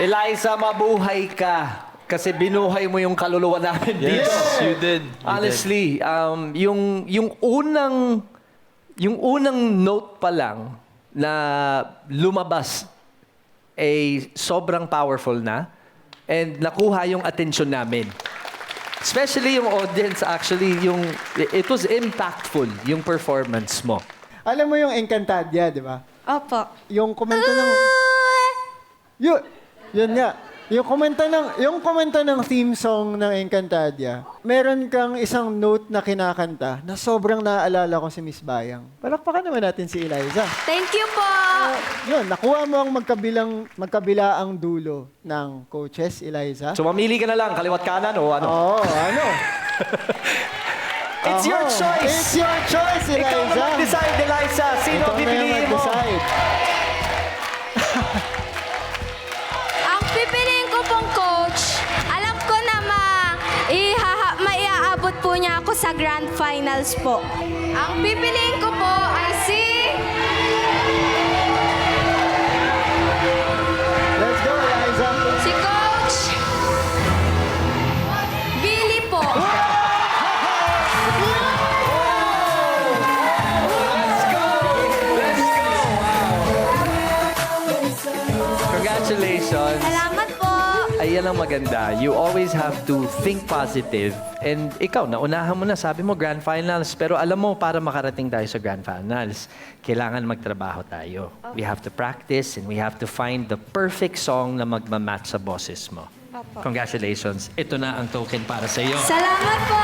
Eliza, mabuhay ka. Kasi binuhay mo yung kaluluwa namin dito. Yes, you did. Honestly, yung unang note pa lang na lumabas ay sobrang powerful na and nakuha yung atensyon namin. Especially yung audience actually, it was impactful yung performance mo. Alam mo yung Encantadia, di ba? Opo. Yung komento ng... Yun nga. Yung komento ng theme song ng Encantadia, meron kang isang note na kinakanta na sobrang naaalala ko si Miss Bayang. Palakpakan naman natin si Eliza. Thank you po. Yun, nakuha mo ang magkabilaang dulo ng coaches, Eliza. So mamili ka na lang, kaliwat kanan o ano? Oo, ano? It's your choice! It's your choice, Eliza. Ikaw na mag-decide, Eliza. Sino Ikaw na yung pipiliin mo? mag-decide. Ang pipiliin ko pong coach, alam ko na maiaabot po niya ako sa grand finals po. Ang pipiliin ko po ay si... Let's go, Eliza. Si Coach Billy po. Congratulations. Salamat po. Ayan ang maganda. You always have to think positive. And ikaw, naunahan mo na, sabi mo grand finals. Pero alam mo, para makarating tayo sa grand finals, kailangan magtrabaho tayo. We have to practice and we have to find the perfect song na magmamatch sa boses mo. Opo. Congratulations. Ito na ang token para sa iyo. Salamat po.